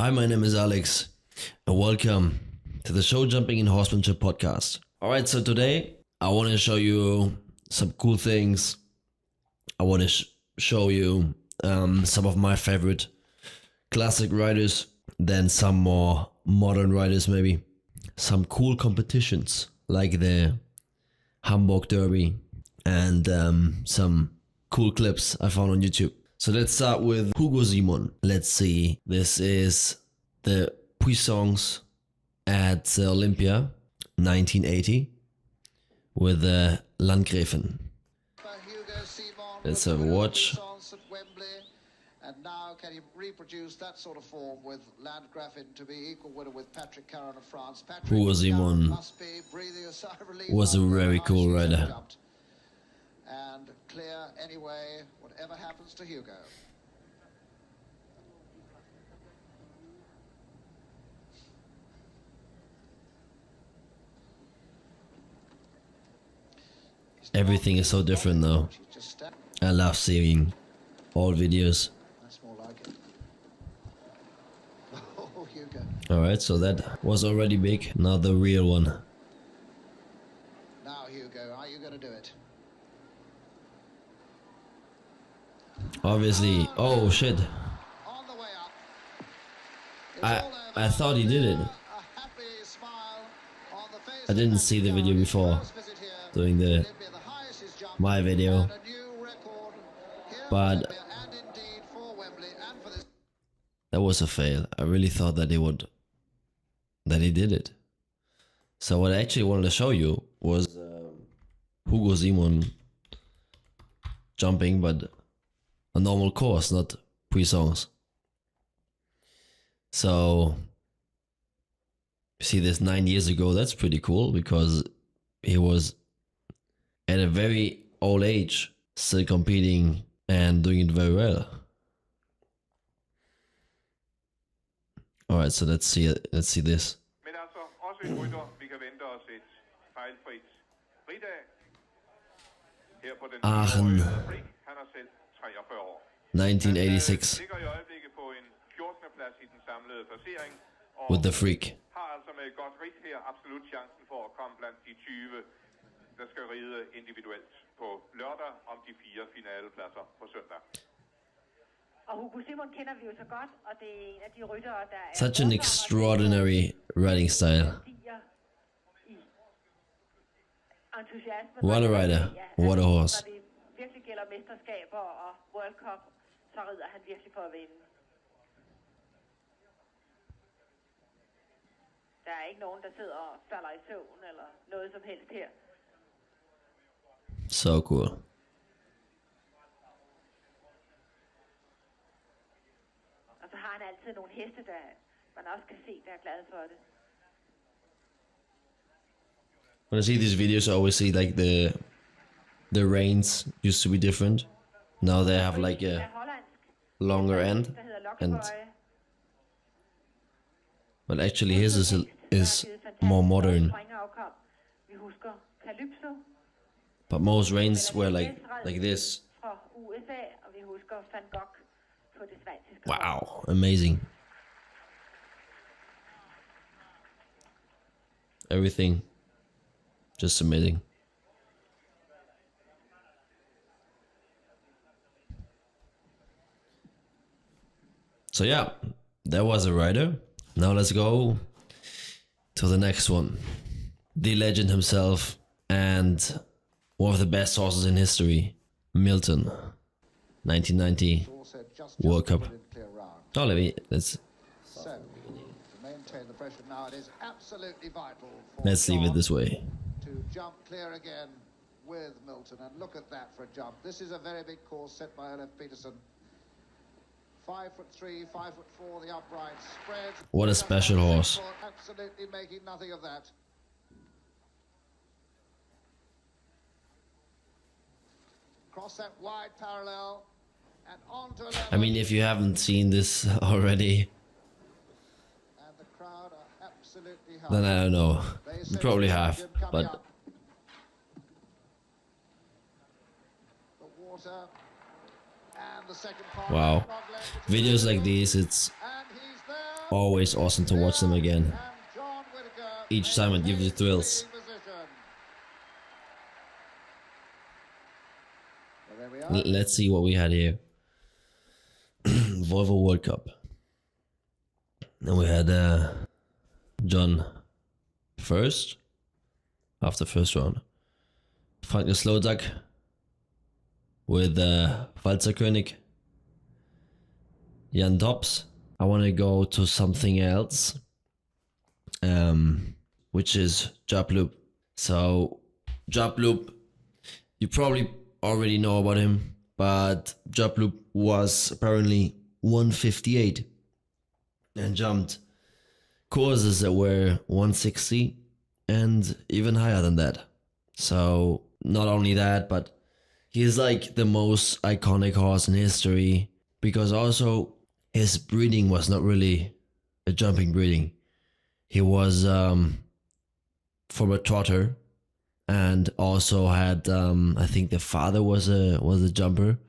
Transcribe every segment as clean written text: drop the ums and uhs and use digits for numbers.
Hi, my name is Alex, and welcome to the Showjumping and Horsemanship podcast. Alright, so today I want to show you some cool things. I want to show you some of my favorite classic riders, then some more modern riders maybe. Some cool competitions like the Hamburg Derby and some cool clips I found on YouTube. So let's start with Hugo Simon. Let's see. This is the Puissance at Olympia 1980 with the Landgräfin. Let's have a watch. And now can he reproduce that sort of form with Landgräfin to be equal winner with Patrick Caron of France? Hugo Simon was a very cool rider. And clear anyway, whatever happens to Hugo. Everything is so different now. I love seeing all videos. That's more like it. Oh, Hugo. Alright, so that was already big. Now the real one. Now, Hugo, are you going to do it? Obviously. Oh shit. On the way up. I thought he did it. A happy smile on the face I didn't see the video before doing the my video, but that was a fail. I really thought that he did it. So what I actually wanted to show you was Hugo Simon jumping, but a normal course, not Puissance. So you see this 9 years ago. That's pretty cool because he was at a very old age still competing and doing it very well. All right, so let's see this. Men altså også en rytter, vi kan vente os et fejlfrit fridag. Her på den Aachen, Freak, han er selv 43 år. 1986 Ligger i øjeblikket på en 14. plads i den samlede placering. Og with the Freak. har altså med et godt rit her absolut chancen for at komme blandt de 20, der skal ride individuelt på lørdag om de 4 finalepladser på søndag. Og Hugo Simon kender vi jo så godt, og det er en af de ryttere, der er Such an extraordinary riding style. What a rider. What a horse. Når det virkelig gælder mesterskaber og World Cup, så rider han virkelig for at vinde. Der er ikke nogen, der sidder og falder i søvn eller noget som helst her. So cool. Og så har han altid nogle heste, der man også kan se, der er glade for det. When I see these videos, I always see like the reins used to be different. Now they have like a longer end, and but actually his is more modern. Vi husker Calypso But most reins were like this. fra USA, og vi husker Van Gogh på det schweiziske. Wow, amazing. Everything just amazing. So yeah, that was a rider. Now let's go to the next one. The legend himself and one of the best horses in history, Milton. 1990 World Cup. Oh, let's Maintain the pressure now. It is absolutely vital for let's leave it John this way. to jump clear again with Milton. And look at that for a jump. This is a very big course set by Olaf Peterson. 5'3", 5'4", the upright spread. What a special horse. Absolutely making nothing of that. Cross that wide parallel and onto 11. I mean, if you haven't seen this already, And the crowd are absolutely then I don't know. They You say probably the have, champion coming but up. The water and the second part. wow. Videos like these, it's And he's there. always awesome to watch them again. And John Whittaker Each time it gives you thrills. position. Well, there we are. Let's see what we had here. Volvo World Cup. Then we had John first, after first round. Frank Slowdak with Walzerkönig. Jan Tops. I want to go to something else, which is Japloop. So Japloop, you probably already know about him, but Japloop was apparently 158 and jumped courses that were 160 and even higher than that. So not only that, but he's like the most iconic horse in history, because also his breeding was not really a jumping breeding. He was from a trotter, and also had I think the father was a jumper,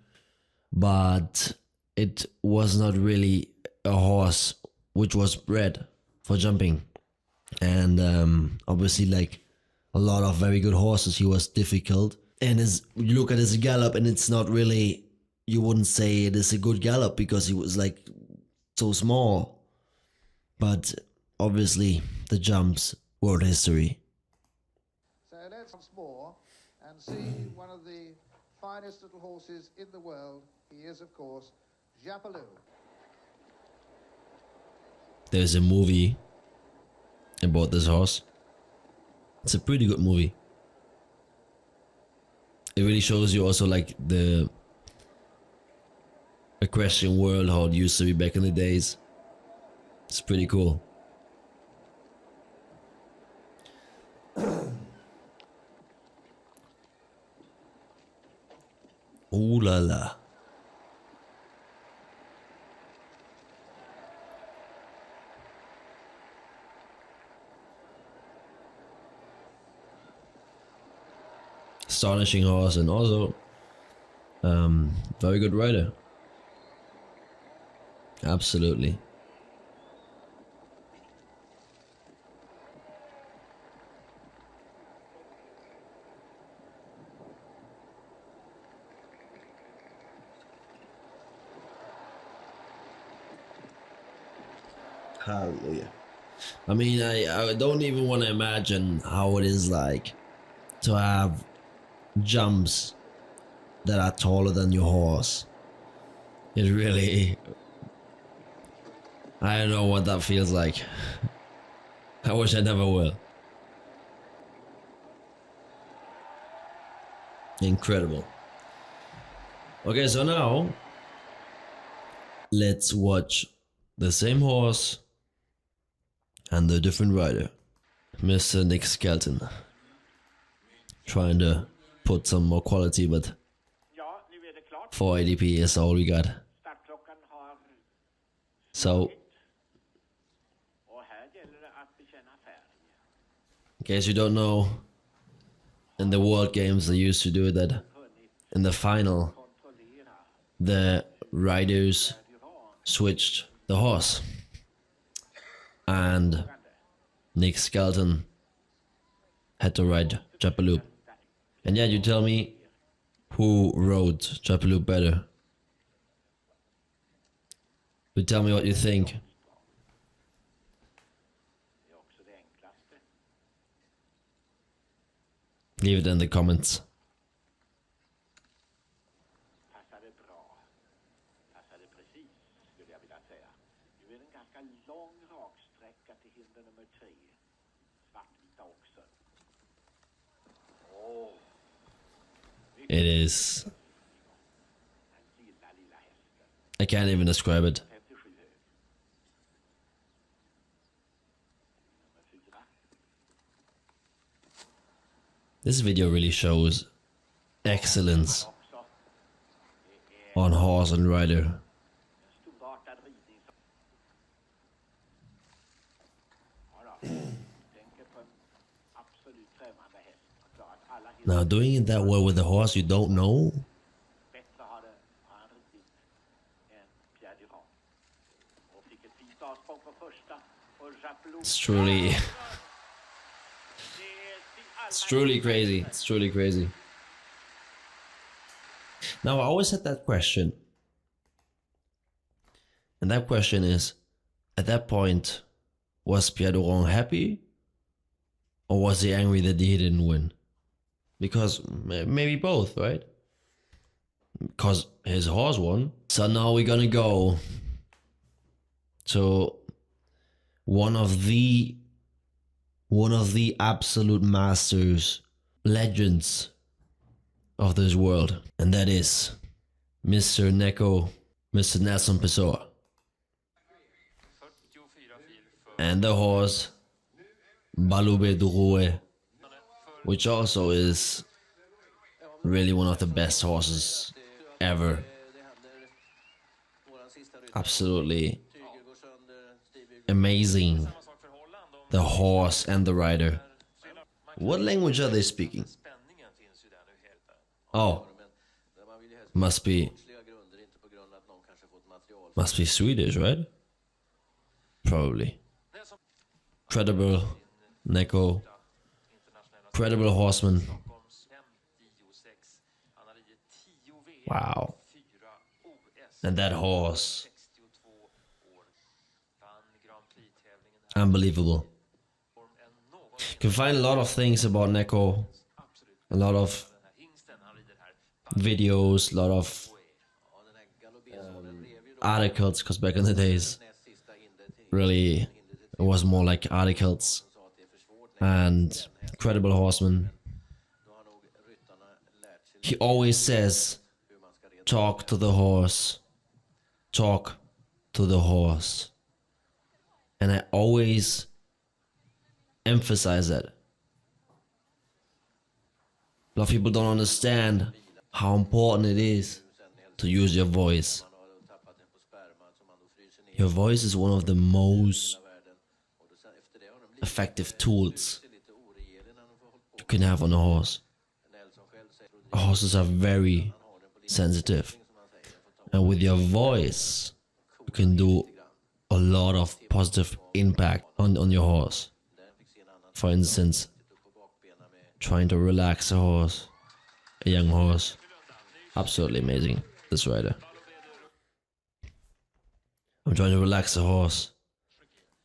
but it was not really a horse which was bred for jumping. And obviously, like a lot of very good horses, he was difficult. And you look at his gallop, and it's not really, you wouldn't say it is a good gallop because he was like so small. But obviously, the jumps were history. So let's once more and see one of the finest little horses in the world. He is, of course, Japaloo. There's a movie about this horse. It's a pretty good movie. It really shows you also like the equestrian world, how it used to be back in the days. It's pretty cool. Ooh la la. Astonishing horse, and also very good rider. Absolutely. Hallelujah. I mean, I don't even want to imagine how it is like to have jumps that are taller than your horse. It really, I don't know what that feels like. I wish I never will. Incredible. Okay, so now let's watch the same horse and the different rider, Mr. Nick Skelton. Trying to put some more quality, but Ja, nu är det klart. 480p is all we got. Startklockan har So, och här gäller det att bekänna färg. in case you don't know, in the World Games they used to do that in the final, Kontrollera the riders switched the horse. And Nick Skelton had to ride Japaloop. And yeah, you tell me who rode Japaloop better. You tell me what you think. det är också det enklaste. Leave it in the comments. Passade bra. Passade precis, skulle jag vilja säga. Nu är det en ganska lång raksträcka till hinder nummer 3. Svartvita också. It is, Den lilla hästen. I can't even describe it. 57 hög. Nummer 4. This video really shows excellence Också. Det är on horse and rider. en storartad ridning. Ja då. Tänker på en absolut främmande häst. Har klarat alla hinder. Now, doing it that way with a horse you don't know, Bättre har han ridit än Pierre Durand. Och fick ett fint avsprång på It's truly, it's truly crazy. It's truly crazy. Now, I always had that question. And that question is, at that point, was Pierre Durand happy? Or was he angry that he didn't win? Because maybe both, right? Because his horse won. So now we're gonna go to one of the absolute masters, legends of this world, and that is Mr. Neko, Mr. Nelson Pessoa, and the horse Balube Duroe, which also is really one of the best horses ever. Absolutely amazing. The horse and the rider. What language are they speaking? Oh, must be Swedish, right? Probably. Credible Neko, credible horseman. Wow. And that horse. Unbelievable. You can find a lot of things about Neko. A lot of videos, a lot of articles, because back in the days, really, it was more like articles. And credible horseman. He always says, talk to the horse. Talk to the horse. And I always emphasize that. A lot of people don't understand how important it is to use your voice. Your voice is one of the most effective tools you can have on a horse. Horses are very sensitive, and with your voice you can do a lot of positive impact on your horse. For instance, trying to relax a horse, a young horse. Absolutely amazing, this rider. I'm trying to relax a horse,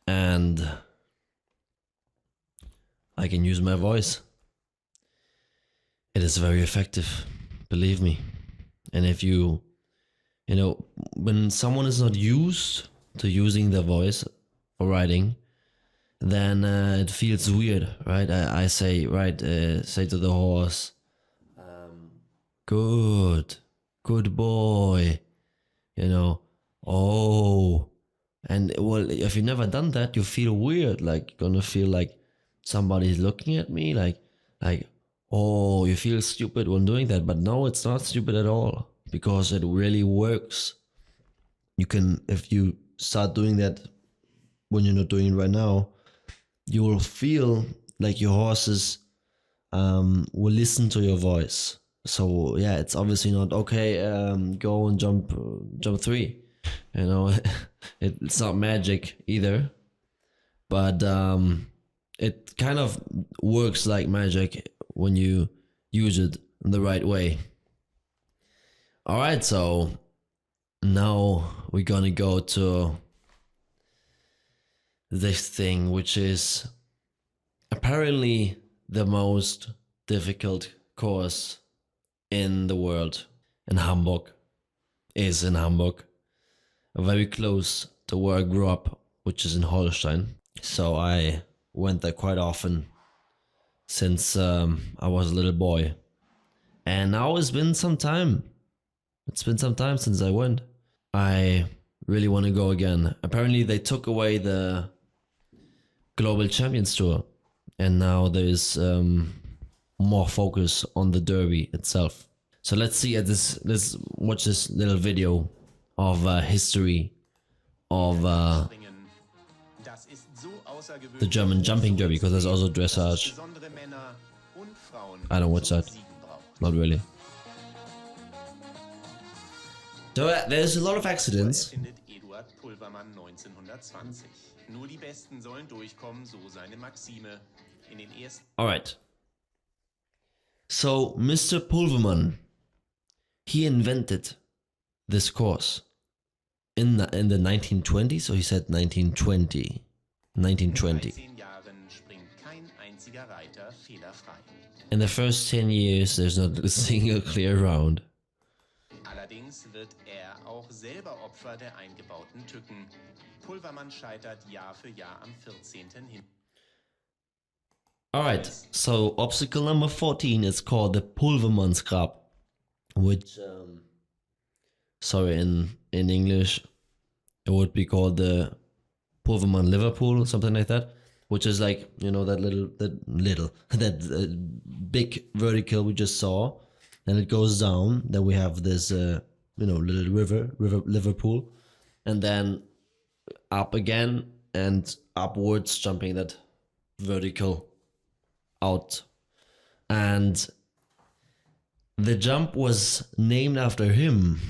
and I can use my voice. It is very effective, believe me. And if you know, when someone is not used to using their voice for riding, then it feels weird, right? I say, right, say to the horse, good boy, you know, oh. And well, if you've never done that, you feel weird, like you're gonna feel like somebody's looking at me, like, oh, you feel stupid when doing that. But no, it's not stupid at all, because it really works. You can, if you start doing that when you're not doing it right now, you will feel like your horses will listen to your voice. So yeah, it's obviously not okay, go and jump 3, you know. It's not magic either, but it kind of works like magic when you use it in the right way. Alright, so now we're gonna go to this thing, which is apparently the most difficult course in the world. In Hamburg, very close to where I grew up, which is in Holstein. So I went there quite often since I was a little boy. And now it's been some time. It's been some time since I went. I really want to go again. Apparently they took away the Global Champions Tour, and now there's more focus on the Derby itself. So let's see at this. Let's watch this little video of history of the German jumping derby, because there's also dressage. I don't watch that. Not really. So there's a lot of accidents. Torwart Pulvermann 1920. Nur die Besten sollen durchkommen, so seine Maxime. In den ersten Alright. So, Mr. Pulverman, he invented this course in the 1920s, so he said 1920. 1920. 13 Jahren springt kein einziger Reiter fehlerfrei. In the first 10 years, there's not a single clear round. Allerdings wird er auch selber Opfer der eingebauten Tücken. Pulvermann scheitert Jahr für Jahr am 14. hin. Alright, so obstacle number 14 is called the Pulvermannsgrab, which, sorry, in English, it would be called the Pulvermann Liverpool, something like that, which is like, you know, that big vertical we just saw, and it goes down, then we have this, you know, little river Liverpool, and then up again, and upwards, jumping that vertical out. And the jump was named after him,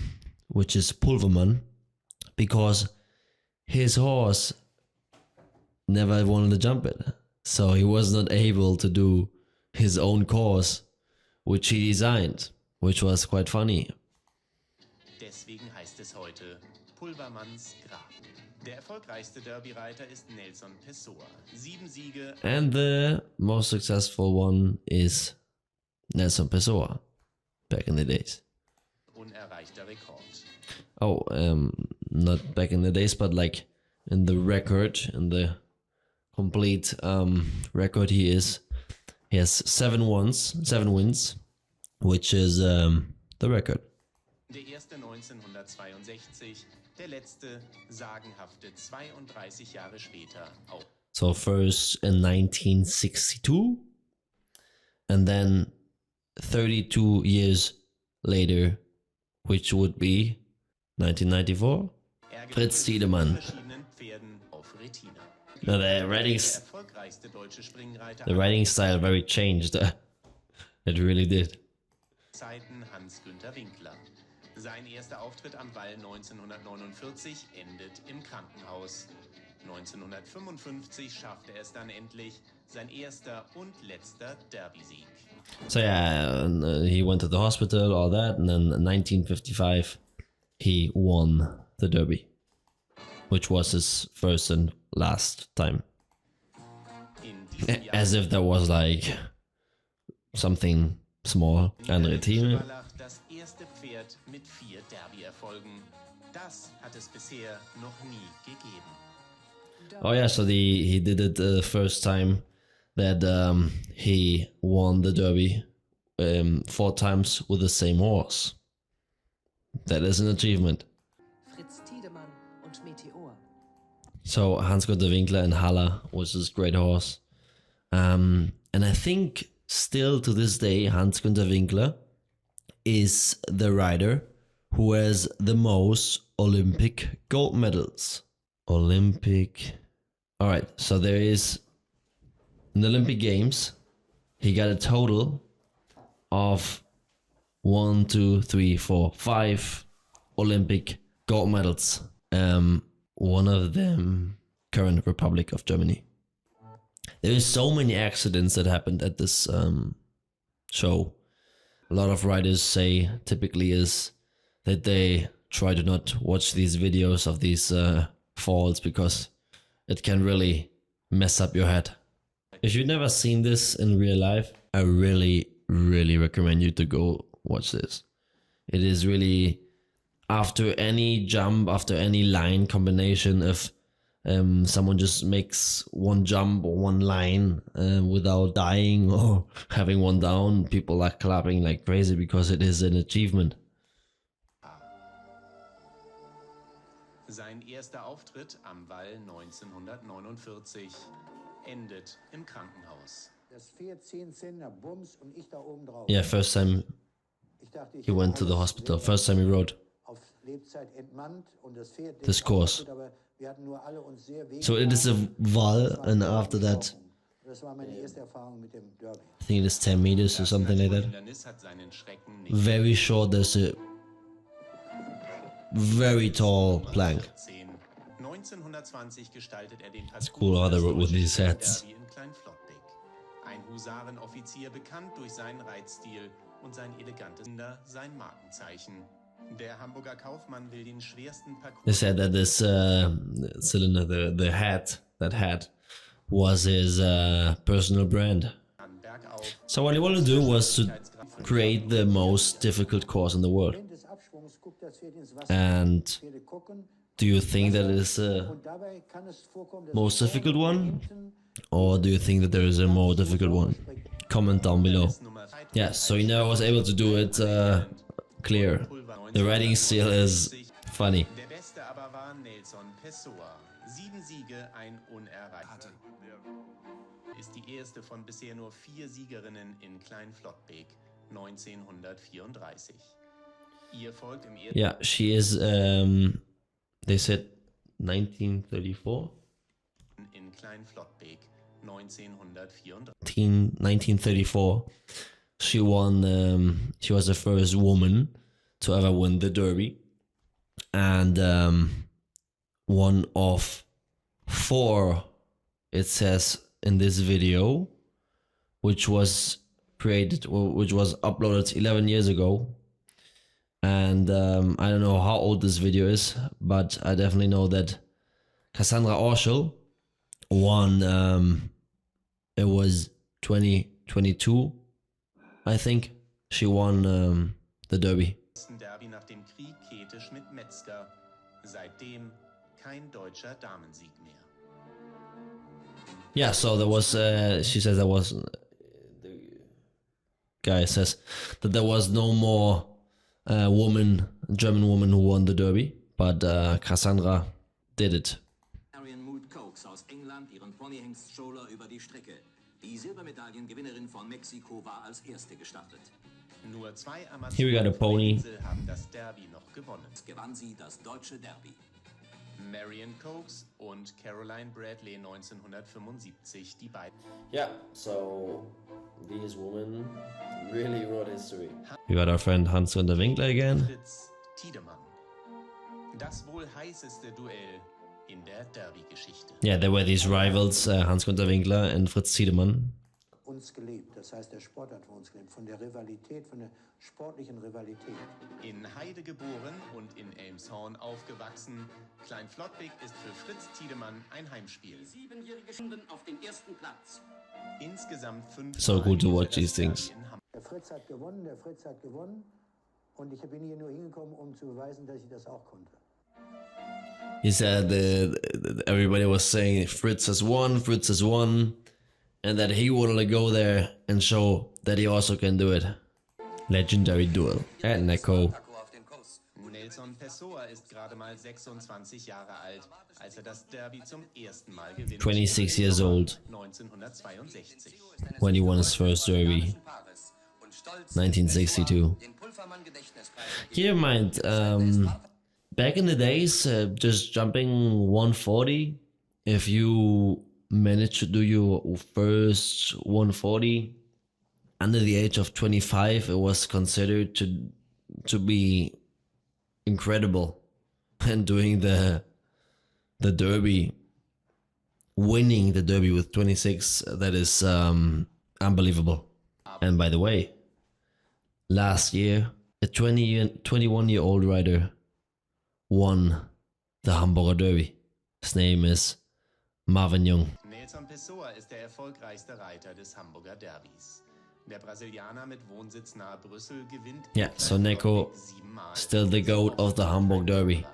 which is Pulvermann, because his horse never wanted to jump it, so he was not able to do his own course, which he designed, which was quite funny. Deswegen heißt es heute Pulvermanns Grab. Der erfolgreichste Derby-Reiter ist Nelson Pessoa. 7 Siege. And the most successful one is Nelson Pessoa, back in the days. Unerreichter Rekord. Oh, not back in the days, but like in the record, in the complete record, he has 7 wins, which is the record. Der erste 1962, der letzte sagenhafte 32 Jahre später auch. So first in 1962, and then 32 years later, which would be 1994, Fritz Tiedemann. Verschiedenen Pferden auf Retina. Now Der erfolgreichste deutsche Springreiter the riding style very changed. It really did. Zeiten Hans-Günther Winkler. Sein erster Auftritt am Wall 1949 endet im Krankenhaus. 1955 schaffte er es dann endlich, sein erster und letzter Derby-Sieg. So yeah, he went to the hospital, all that, and then in 1955 he won the Derby, which was his first and last time. In diesem Jahr As if that was like something small. Andere Team. das erste Pferd mit 4 Derby-Erfolgen. Das hat es bisher noch nie gegeben. Oh yeah, so he did it the first time that he won the Derby 4 times with the same horse. That is an achievement. Fritz Tiedemann und Meteor. So Hans-Günther Winkler and Haller was this great horse. And I think still to this day Hans-Günther Winkler is the rider who has the most Olympic gold medals. Alright, so there is in the Olympic Games, he got a total of 1, 2, 3, 4, 5 Olympic gold medals. One of them current Republic of Germany. There is so many accidents that happened at this show. A lot of riders say typically is that they try to not watch these videos of these falls because it can really mess up your head. If you've never seen this in real life, I really recommend you to go watch this. It is really, after any jump, after any line combination, if someone just makes one jump or one line without dying or having one down, people are clapping like crazy because it is an achievement. Sein erster Auftritt am Wall 1949 endet im Krankenhaus. Das Pferd 10 Zentner Bums und ich da oben drauf. Yeah, first time Ich dachte, ich he went to the hospital, first time he rode auf Lebzeit entmannt und das Pferd this course. aber wir hatten nur alle uns sehr wenig. So it is a wall, and after that, Das war meine erste Erfahrung mit dem Derby. I think it is 10 meters or something like that. Hindernis hat seinen Schrecken nicht. Very short, there's a very tall plank. 10 1920 gestaltet den It's cool how they wrote with these hats. Derby in Kleinflottbeck. Ein Husarenoffizier bekannt durch seinen Reitstil und sein elegantes sein Markenzeichen. Der Hamburger Kaufmann will den schwersten Parcours. They said that this cylinder, the hat, that hat, was his personal brand. So what he wanted to do was to create the most difficult course in the world. And do you think that is the most difficult one? Or do you think that there is a more difficult one? Comment down below. Yeah, so he never was able to do it clear. The writing still is funny. Der Beste aber war Nelson Pessoa. 7 Siege, ein Unerreichter. Ist die erste von bisher nur 4 Siegerinnen in Kleinflottbeck 1934. Ihr folgt im ersten... Yeah, she is, they said 1934? In Kleinflottbeck 1934. 1934. She won, she was the first woman to ever win the Derby. And one of 4, it says in this video, which was created, which was uploaded 11 years ago. And I don't know how old this video is, but I definitely know that Cassandra Orschel won, it was 2022, I think. She won the Derby. Derby nach dem Krieg Käthe Schmidt-Metzger. Seitdem kein deutscher Damensieg mehr. Yeah, so there was, she says there was, the guy says that there was no more German woman who won the Derby, but Cassandra did it. Mood Cokes aus England ihren Ponyhengst Scholler über die Strecke. Die Silbermedaillengewinnerin von Mexiko war als erste gestartet. Nur 2 Here we got a pony. Amateure haben das Derby noch gewonnen. Gewann sie das deutsche Derby. Marion Cokes und Caroline Bradley 1975, die beiden. Yeah, so these women really wrote history. We got our friend Hans-Günter Winkler again. Fritz Tiedemann. Das wohl heißeste Duell in der Derby-Geschichte. Yeah, there were these rivals, Hans-Günter Winkler and Fritz Tiedemann. Uns gelebt, das heißt, der Sport hat von uns gelebt, von der Rivalität, von der sportlichen Rivalität. In Heide geboren und in Elmshorn aufgewachsen, Kleinflottbeck ist für Fritz Tiedemann ein Heimspiel. 7-jährige Stunden auf den ersten Platz. Insgesamt 5 So cool to watch these things. Der Fritz hat gewonnen und ich bin hier nur hingekommen, um zu beweisen, dass ich das auch konnte. He said everybody was saying Fritz has won, and that he wanted to go there and show that he also can do it. Legendary duel at Neko. Nelson Pessoa ist gerade mal 26 Jahre alt, als das Derby zum ersten Mal gewinnt. 26 years old 1962. when he won his first Derby. 1962. Keep in mind, back in the days, just jumping 140, if you managed to do your first 140 under the age of 25, it was considered to be incredible. And doing the Derby, winning the Derby with 26, that is unbelievable. And by the way, last year, a 21-year-old rider won the Hamburger Derby. His name is Marvin Young. Nelson Pessoa ist der erfolgreichste Reiter des Hamburger Derbys. Der Brasilianer mit Wohnsitz nahe Brüssel gewinnt. Yeah, so Neko, still the GOAT of the Hamburg Derby.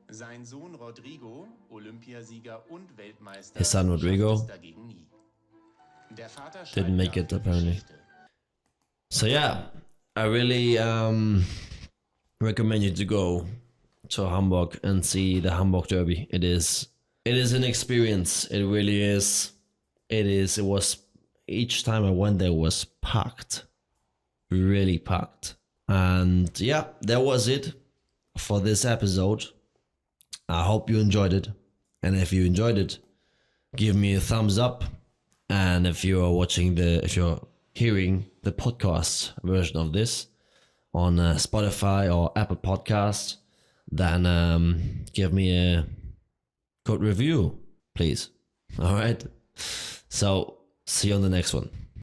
Sein Sohn Rodrigo, Olympiasieger und Weltmeister, His son Rodrigo schaffte es dagegen nie. Der Vater didn't make it schreibt apparently. Geschichte. So yeah, I really recommend you to go to Hamburg and see the Hamburg Derby. It is an experience. It really is. It was, each time I went there was packed, really packed. And yeah, that was it for this episode. I hope you enjoyed it. And if you enjoyed it, give me a thumbs up. And if you're hearing the podcast version of this on Spotify or Apple Podcasts, then give me code review, please. All right. So see you on the next one.